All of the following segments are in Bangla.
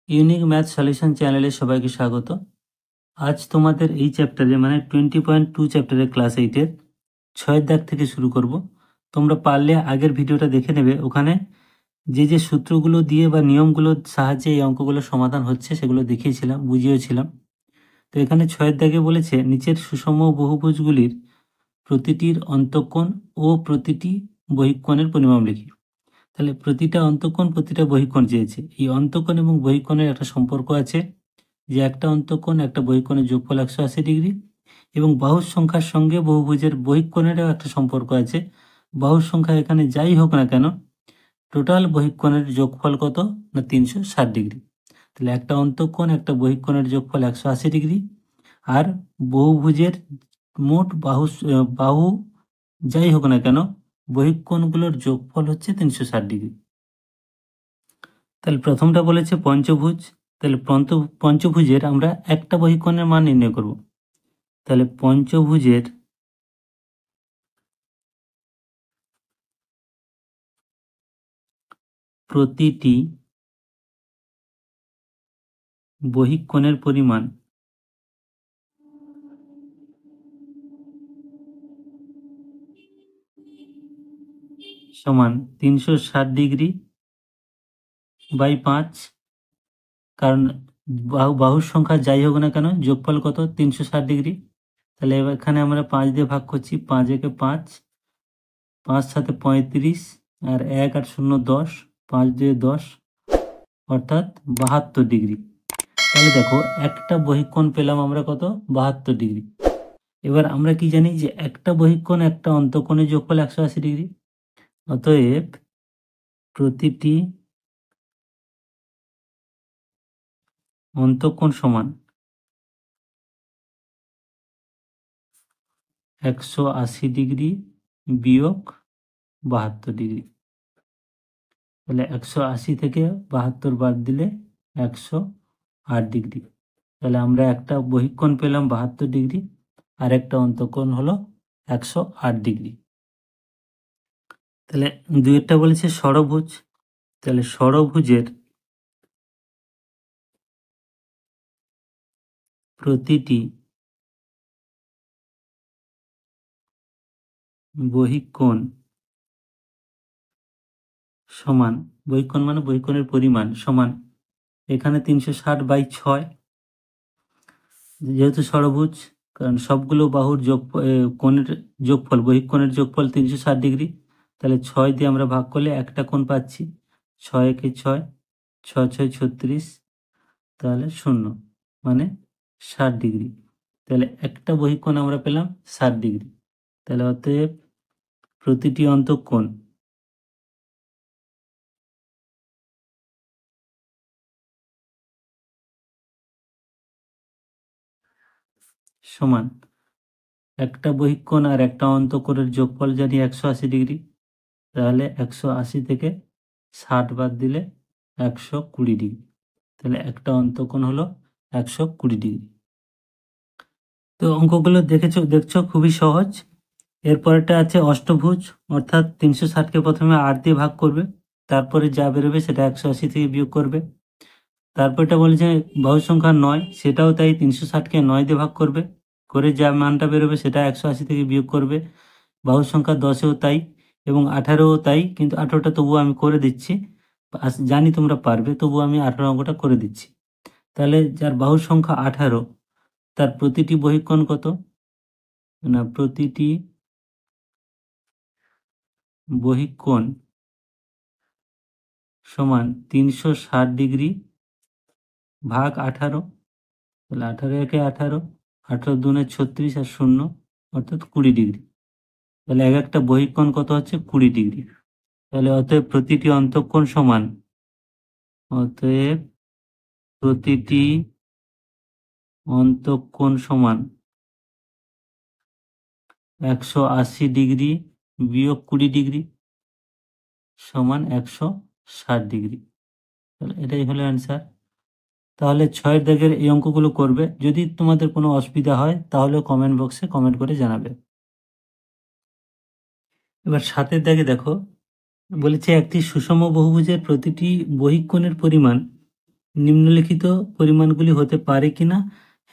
ইউনিক ম্যাথ সলিউশন চ্যানেলে সবাইকে স্বাগত। আজ তোমাদের এই চ্যাপ্টারে মানে 20.2 চ্যাপ্টারের ক্লাস 8-এর 6 দাগ থেকে শুরু করব। তোমরা পারলে আগের ভিডিওটা দেখে নেবে, ওখানে যে সূত্রগুলো দিয়ে বা নিয়মগুলোর সাহায্যে এই অঙ্কগুলো সমাধান হচ্ছে সেগুলো দেখিয়েছিলাম, বুঝিয়েছিলাম। তো এখানে 6 দাগে বলেছে নিচের সুষম বহুভুজগুলির প্রতিটির অন্তঃকোণ ও প্রতিটি বহিঃকোণের পরিমাপ লিখি। তাহলে প্রতিটা অন্তঃকোণ প্রতিটা বহিঃকোণ চেয়েছে। এই অন্তঃকোণ এবং বহিঃকোণের একটা সম্পর্ক আছে যে একটা অন্তঃকোণ একটা বহিঃকোণের যোগফল 180 ডিগ্রি, এবং বাহুর সংখ্যার সঙ্গে বহুভুজের বহিঃকোণেরও একটা সম্পর্ক আছে। বাহুর সংখ্যা এখানে যাই হোক না কেন, টোটাল বহিঃকোণের যোগফল কত না 360 ডিগ্রি। তাহলে একটা অন্তঃকোণ একটা বহিঃকোণের যোগফল 180 ডিগ্রি, আর বহুভুজের মোট বাহু যাই হোক না কেন বহিঃকোণগুলোর যোগফল হচ্ছে 360 ডিগ্রি। তাহলে প্রথমটা বলেছে পঞ্চভুজ। তাহলে পঞ্চভুজের আমরা একটা বহিঃকোণের মান নির্ণয় করব। তাহলে পঞ্চভুজের প্রতিটি বহিঃকোণের পরিমাণ সমান 360 ডিগ্রি বাই 5, কারণ বাহুর সংখ্যা যাই হোক না কেন যোগফল কত 360 ডিগ্রি। তাহলে এখানে আমরা 5 দিয়ে ভাগ করছি, 5 একে 5, 5 সাথে 35, আর 1 আর 0 10, 5 দিয়ে 10, অর্থাৎ 72 ডিগ্রি। তাহলে দেখো একটা বহিঃকোণ পেলাম আমরা কত 72 ডিগ্রি। এবার আমরা কি জানি যে একটা বহিঃকোণ একটা অন্তঃকোণের যোগফল 180 ডিগ্রি। অতএব প্রতিটি অন্তঃকোণ সমান 180 ডিগ্রি বিয়োগ 72 ডিগ্রি। তাহলে 180 থেকে 72 বাদ দিলে 108 ডিগ্রি। তাহলে আমরা একটা বহিঃকোণ পেলাম 72 ডিগ্রি, আর একটা অন্তঃকোণ হলো 108 ডিগ্রি। তাহলে দুইটা বলেছে ষড়ভুজ। তাহলে ষড়ভুজের প্রতিটি বহিঃকোণ সমান, বহিঃকোণ মানে বহিঃকোণের পরিমাণ সমান, এখানে 360 বাই 6, যেহেতু ষড়ভুজ, কারণ সবগুলো বাহুর কোণের যোগফল বহিঃকোণের যোগফল 360 ডিগ্রি। তাহলে 6 দিয়ে আমরা ভাগ করলে একটা কোণ পাচ্ছি, 6 একে 6, 6 6 36, তাহলে 0 মানে 60 ডিগ্রি। তাহলে একটা বহিঃকোণ আমরা পেলাম 60 ডিগ্রি। তাহলে অতএব প্রতিটি অন্তঃকোণ সমান, একটা বহিঃকোণ আর একটা অন্তঃকোণের যোগফল জানি 180 ডিগ্রি। তাহলে 180 থেকে 60 বাদ দিলে 120 ডিগ্রি। তাহলে একটা অন্তঃকোণ হলো 120 ডিগ্রি। তো অঙ্কগুলো দেখছো খুবই সহজ। এরপরটা আছে অষ্টভুজ, অর্থাৎ 360কে প্রথমে 8 দিয়ে ভাগ করবে, তারপরে যা বেরোবে সেটা 180 থেকে বিয়োগ করবে। তারপরটা বলেছে বাহু সংখ্যা 9, সেটাও তাই 360কে 9 দিয়ে ভাগ করবে, করে যা মানটা বেরোবে সেটা 180 থেকে বিয়োগ করবে। বাহু সংখ্যা 10এও তাই, এবং 18ও তাই, কিন্তু 18টা তবুও আমি করে দিচ্ছি, জানি তোমরা পারবে, তবুও আমি 18 অঙ্কটা করে দিচ্ছি। তাহলে যার বাহু সংখ্যা 18, তার প্রতিটি বহিঃকোণ কত না প্রতিটি বহিঃকোণ সমান 360 ডিগ্রি ভাগ 18। তাহলে 18 একে 18, 18 দুনে 36 আর 0, অর্থাৎ 20 ডিগ্রি। তাহলে এক একটা বহিঃকোণ কত হচ্ছে 20 ডিগ্রি। তাহলে অতএব প্রতিটি অন্তঃকোণ সমান, অতএব প্রতিটি অন্তঃকোণ সমান 180 ডিগ্রি বিয়োগ 20 ডিগ্রি সমান 160 ডিগ্রি। তাহলে এটাই হলো অ্যান্সার। তাহলে 6 দাগের এই অঙ্কগুলো করবে। যদি তোমাদের কোনো অসুবিধা হয় তাহলে কমেন্ট বক্সে কমেন্ট করে জানাবে। এবার 7 দাগে দেখো, বলেছে একটি সুষম বহুভুজের প্রতিটি বহিঃকোণের পরিমাণ নিম্নলিখিত পরিমাণগুলি হতে পারে কিনা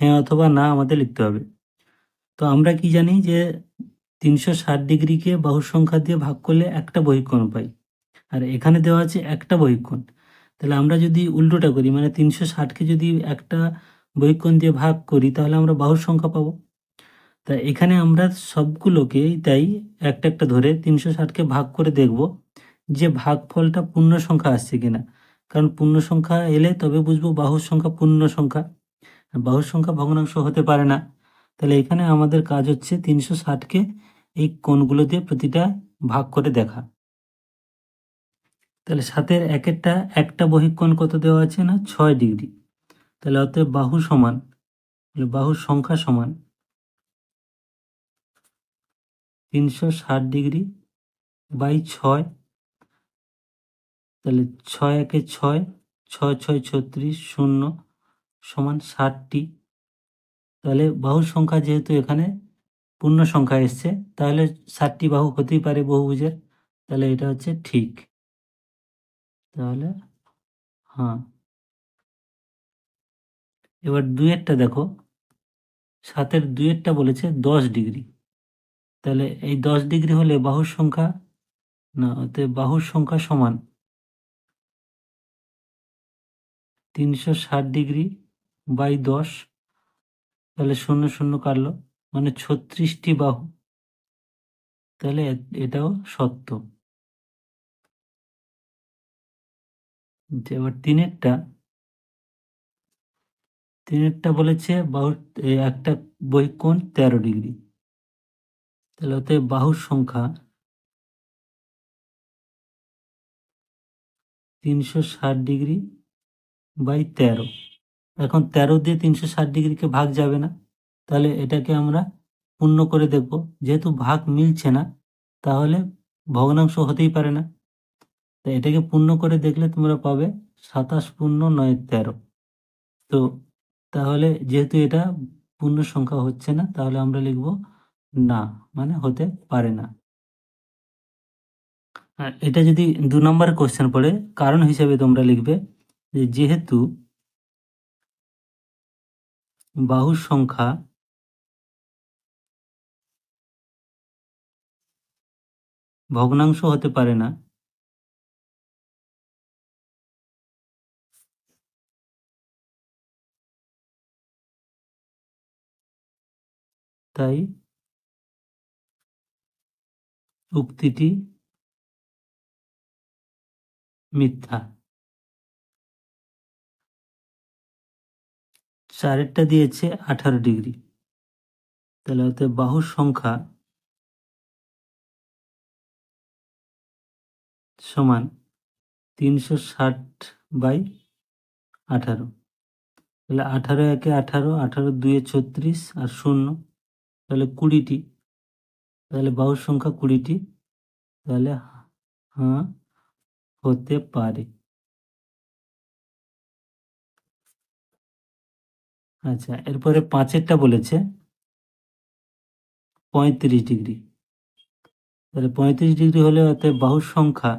হ্যাঁ অথবা না আমাদের লিখতে হবে। তো আমরা কি জানি যে 360 ডিগ্রিকে বাহুর সংখ্যা দিয়ে ভাগ করলে একটা বহিঃকোণ পাই, আর এখানে দেওয়া আছে একটা বহিঃকোণ। তাহলে আমরা যদি উল্টোটা করি, মানে 360কে যদি একটা বহিঃকোণ দিয়ে ভাগ করি তাহলে আমরা বাহুর সংখ্যা পাবো। তা এখানে আমরা সবগুলোকেই তাই একটা একটা ধরে 360কে ভাগ করে দেখব যে ভাগফলটা পূর্ণ সংখ্যা আসছে কিনা, কারণ পূর্ণ সংখ্যা এলে তবে বুঝবো বাহুর সংখ্যা পূর্ণ সংখ্যা, আর বাহুর সংখ্যা ভগ্নাংশ হতে পারে না। তাহলে এখানে আমাদের কাজ হচ্ছে 360কে এই কোণগুলো দিয়ে প্রতিটা ভাগ করে দেখা। তাহলে 7-এর একটা বহিঃকোণ কত দেওয়া আছে না 6 ডিগ্রি। তাহলে অতএব বাহু সমান, বাহুর সংখ্যা সমান 360 ডিগ্রি বাই 6। তাহলে 6 একে 6, 6 6 36, 0 সমান 60টি। তাহলে বাহুর সংখ্যা যেহেতু এখানে পূর্ণ সংখ্যা এসছে, তাহলে 60টি বাহু হতেই পারে বহুভুজের। তাহলে এটা হচ্ছে ঠিক। তাহলে হ্যাঁ। এবার 2-এরটা দেখো, 7-এর 2-এরটা বলেছে 10 ডিগ্রি। তাহলে এই 10 ডিগ্রি হলে বাহুর সংখ্যা না, অতএব বাহুর সংখ্যা সমান 360 ডিগ্রি বাই 10। তাহলে 0 0 কাটলো, মানে 36টি বাহু। তাহলে এটাও সত্য। এবার 3-এরটা বলেছে বাহুর একটা বহিঃকোণ 13 ডিগ্রি। তাহলে অতএব বাহুর সংখ্যা 360 ডিগ্রি বাই 13। এখন 13 দিয়ে 360 ডিগ্রিকে ভাগ যাবে না, তাহলে এটাকে আমরা পূর্ণ করে দেখব। যেহেতু ভাগ মিলছে না, তাহলে ভগ্নাংশ হতেই পারে না। তাই এটাকে পূর্ণ করে দেখলে তোমরা পাবে 27 পূর্ণ 9 13। তো তাহলে যেহেতু এটা পূর্ণ সংখ্যা হচ্ছে না, তাহলে আমরা লিখব না, মানে হতে পারে না। আর এটা যদি 2 নম্বরের কোশ্চেন পড়ে, কারণ হিসেবে তোমরা লিখবে যে যেহেতু বাহুর সংখ্যা ভগ্নাংশ হতে পারে না, তাই উক্তিটি মিথ্যা। 4-এরটা দিয়েছে 18 ডিগ্রি। তাহলে অতএব বাহুর সংখ্যা সমান 360 বাই 18। তাহলে 18 একে 18, 18 2-এ 36 আর 0, তাহলে 20টি। তাহলে বাহুর সংখ্যা 20টি। তাহলে হ্যাঁ হতে পারে। আচ্ছা, এরপরে 5-এরটা বলেছে 35 ডিগ্রি। তাহলে 35 ডিগ্রি হলে অতএব বাহুর সংখ্যা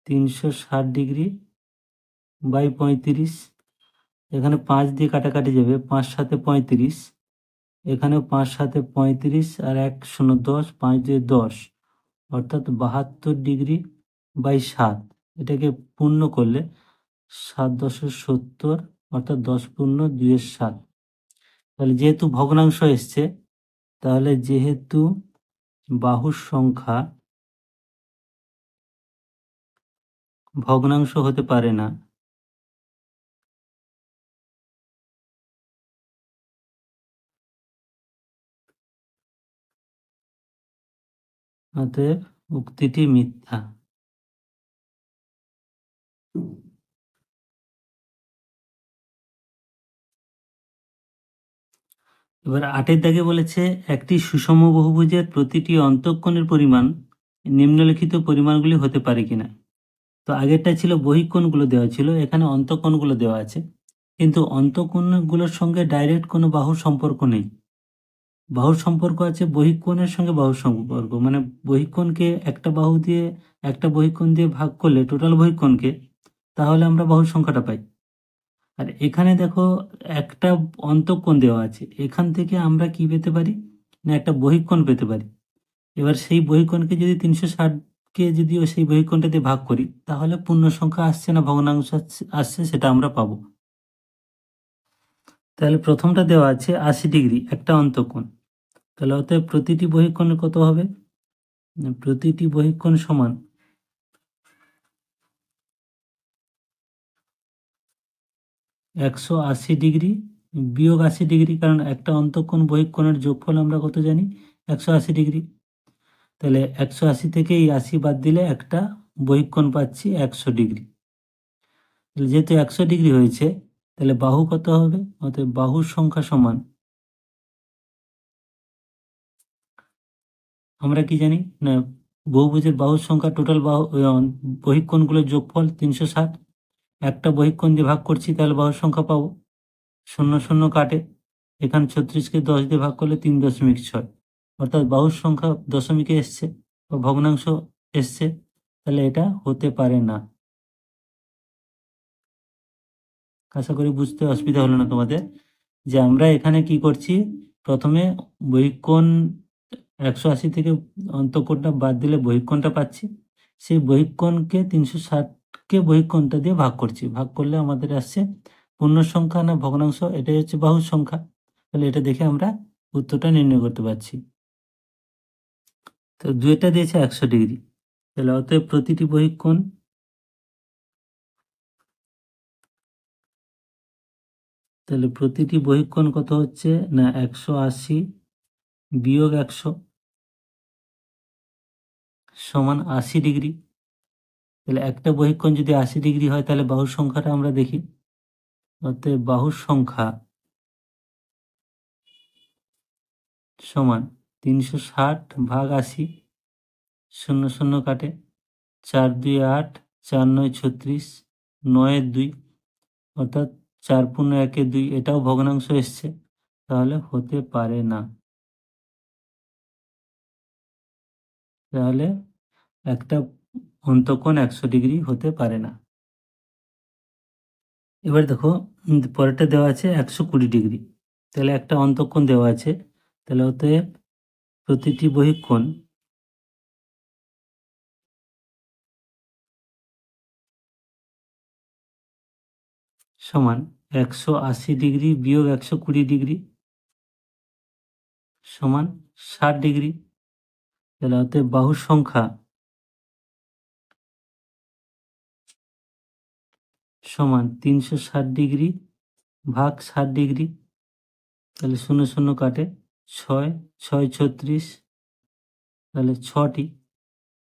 360 ডিগ্রি বাই 35। এখানে 5 দিয়ে কাটাকাটি যাবে, 5 7 35, এখানেও 5 7 35 আর 1 0 10, 5 দিয়ে 10, অর্থাৎ 72 ডিগ্রি বাই 7। এটাকে পূর্ণ করলে 7 10 70, অর্থাৎ 10 পূর্ণ 2 7। তাহলে যেহেতু ভগ্নাংশ এসছে, তাহলে যেহেতু বাহুর সংখ্যা ভগ্নাংশ হতে পারে না, অতএব উক্তিটি মিথ্যা। এবার 8-এর দাগে বলেছে একটি সুষম বহুভুজের প্রতিটি অন্তঃকোণের পরিমাণ নিম্নলিখিত পরিমাণগুলি হতে পারে কিনা। তো আগেরটা ছিল বহিঃকোণগুলো দেওয়া ছিল, এখানে অন্তঃকোণগুলো দেওয়া আছে, কিন্তু অন্তঃকোণগুলোর সঙ্গে ডাইরেক্ট কোনো বাহুর সম্পর্ক নেই। বাহুর সম্পর্ক আছে বহিঃকোণের সঙ্গে বাহুর সম্পর্ক, মানে বহিঃকোণকে একটা বাহু দিয়ে একটা বহিঃকোণ দিয়ে ভাগ করলে টোটাল বহিঃকোণকে, তাহলে আমরা বাহুর সংখ্যাটা পাই। আর এখানে দেখো একটা অন্তঃকোণ দেওয়া আছে, এখান থেকে আমরা কি পেতে পারি না একটা বহিঃকোণ পেতে পারি। এবার সেই বহিঃকোণকে যদি 360কে যদি সেই বহিঃকোণটা দিয়ে ভাগ করি, তাহলে পূর্ণ সংখ্যা আসছে না ভগ্নাংশ আসছে সেটা আমরা পাবো। তাহলে প্রথমটা দেওয়া আছে 80 ডিগ্রি একটা অন্তঃকোণ, তাহলে অতএব প্রতিটি বহিঃকোণের কত হবে, প্রতিটি বহিঃকোণ সমান 180 ডিগ্রি বিয়োগ 80 ডিগ্রি, কারণ একটা অন্তঃকোণ বহিঃকোণের যোগফল আমরা কত জানি 180 ডিগ্রি। তাহলে 180 থেকে এই 80 বাদ দিলে একটা বহিঃকোণ পাচ্ছি 100 ডিগ্রি। তাহলে যেহেতু 100 ডিগ্রি হয়েছে, তাহলে বাহু কত হবে, অতএব বাহুর সংখ্যা সমান, আমরা কি জানি না বহুভুজের বাহুর সংখ্যা টোটাল বাহু বহিঃকোণগুলোর যোগফল 360, একটা বহিঃকোণ দিয়ে ভাগ করছি তাহলে বাহুর সংখ্যা পাবো, 0 0 কাটে, এখানে 36কে 10 দিয়ে ভাগ করলে 3.6, অর্থাৎ বাহুর সংখ্যা দশমিকে এসছে বা ভগ্নাংশ এসছে, তাহলে এটা হতে পারে না। আশা করি বুঝতে অসুবিধা হলো না তোমাদের, যে আমরা এখানে কি করছি, প্রথমে বহিঃকোণ 180 থেকে অন্তঃকোণটা বাদ দিলে বহিঃকোণটা পাচ্ছি, সেই বহিঃকোণকে 360কে বহিঃকোণটা দিয়ে ভাগ করছি, ভাগ করলে আমাদের আসছে পূর্ণ সংখ্যা না ভগ্নাংশ, এটাই হচ্ছে বাহুর সংখ্যা। তাহলে এটা দেখে আমরা উত্তরটা নির্ণয় করতে পারছি। তো দুইটা দিয়েছে 100 ডিগ্রি, তাহলে অতএব প্রতিটি বহিঃকোণ, তাহলে প্রতিটি বহিঃকোণ কত হচ্ছে না 180 বিয়োগ 100 সমান 80 ডিগ্রি। তাহলে একটা বহিঃকোণ যদি 80 ডিগ্রি হয়, তাহলে বাহুর সংখ্যাটা আমরা দেখি, অতএব বাহুর সংখ্যা সমান 360 ভাগ 80, 0 0 কাটে, 4 2 8, 4 9 36, 9 2, অর্থাৎ 4 পূর্ণ 1 2, এটাও ভগ্নাংশ এসছে, তাহলে হতে পারে না। তাহলে একটা অন্তঃকোণ 100 ডিগ্রি হতে পারে না। এবার দেখো পরেরটা দেওয়া আছে 120 ডিগ্রি, তাহলে একটা অন্তঃকোণ দেওয়া আছে, তাহলে অতএব প্রতিটি বহিঃকোণ সমান 180 ডিগ্রি বিয়োগ 120 ডিগ্রি সমান 60 ডিগ্রি। তাহলে অতএব বাহুর সংখ্যা সমান 360 ডিগ্রি ভাগ 60 ডিগ্রি, তাহলে 0 0 কাটে, 6 6 36, তাহলে 6টি,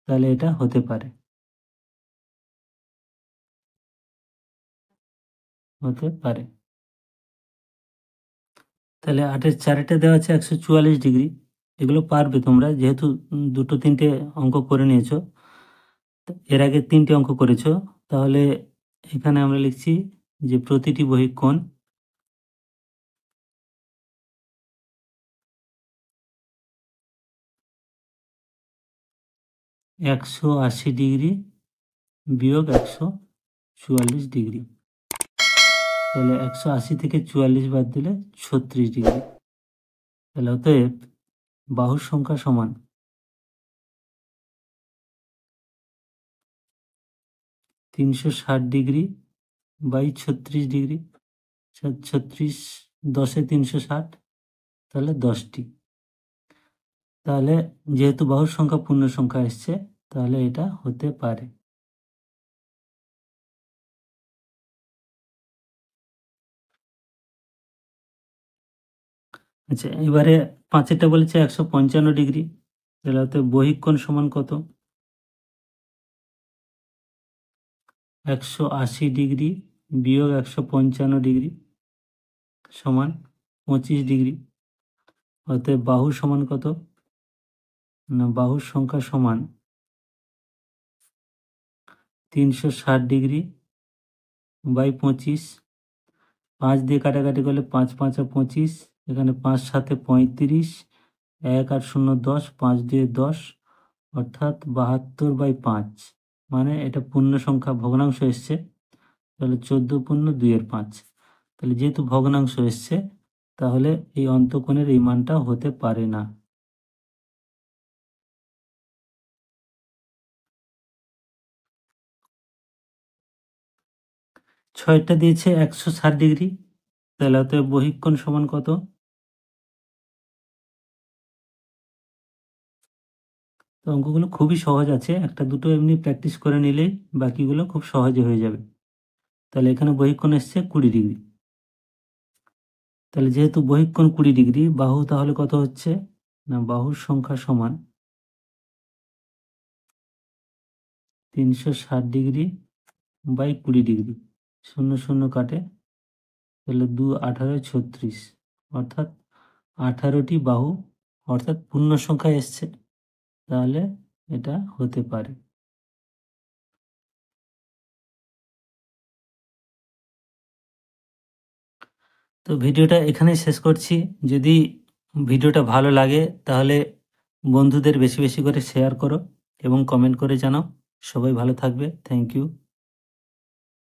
তাহলে এটা হতে পারে, হতে পারে। তাহলে 8-এর 4-এটা দেওয়া আছে 144 ডিগ্রি, এগুলো পারবে তোমরা, যেহেতু দুটো তিনটে অঙ্ক করে নিয়েছো, এর আগে 3টে অঙ্ক করেছো, তাহলে এখানে আমরা লিখছি যে প্রতিটি বহিঃকোণ 180 ডিগ্রি বিয়োগ 144 ডিগ্রি, তাহলে 180 থেকে 44 বাদ দিলে 36 ডিগ্রি। তাহলে অতএব বাহুর সংখ্যা সমান 360 ডিগ্রি বাই 36 ডিগ্রি, 36 10-এ 360, তাহলে 10টি। তাহলে যেহেতু বাহুর সংখ্যা পূর্ণ সংখ্যা এসছে, তাহলে এটা হতে পারে। আচ্ছা, এবারে 5-এরটা বলেছে 155 ডিগ্রি, তাহলে অতএব বহিঃকোণ সমান কত, 180 ডিগ্রি বিয়োগ 155 ডিগ্রি সমান 25 ডিগ্রি। অতএব বাহুর সমান কত, না বাহুর সংখ্যা সমান 360 ডিগ্রি বাই 25, 5 দিয়ে কাটাকাটি করলে 5 5 25, এখানে 5 7 35, 1 আর 0 10, 5 দিয়ে 10, অর্থাৎ 72/5। মানে এটা পূর্ণ সংখ্যা, ভগ্নাংশ এসছে, তাহলে 14 পূর্ণ 2/5। তাহলে যেহেতু ভগ্নাংশ এসছে, তাহলে এই অন্তকোণের এই মানটা হতে পারে না। ছয়টা দিয়েছে 160 ডিগ্রি, তাহলে অতএব বহিঃকোণ সমান কত? তো অঙ্কগুলো খুবই সহজ আছে, একটা দুটো এমনি প্র্যাকটিস করে নিলেই বাকিগুলো খুব সহজে হয়ে যাবে। তাহলে এখানে বহিঃকোণ এসছে 20 ডিগ্রি। তাহলে যেহেতু বহিঃকোণ 20 ডিগ্রি, বাহু তাহলে কত হচ্ছে না, বাহুর সংখ্যা সমান 360 ডিগ্রি বাই 20 ডিগ্রি। 0 0 কাটে, তাহলে 2 18 36, অর্থাৎ 18টি বাহু, অর্থাৎ পূর্ণ সংখ্যা এসছে, তাহলে এটা হতে পারে। তো ভিডিওটা এখানেই শেষ করছি। যদি ভিডিওটা ভালো লাগে তাহলে বন্ধুদের বেশি বেশি করে শেয়ার করো এবং কমেন্ট করে জানাও। সবাই ভালো থাকবে। Thank you.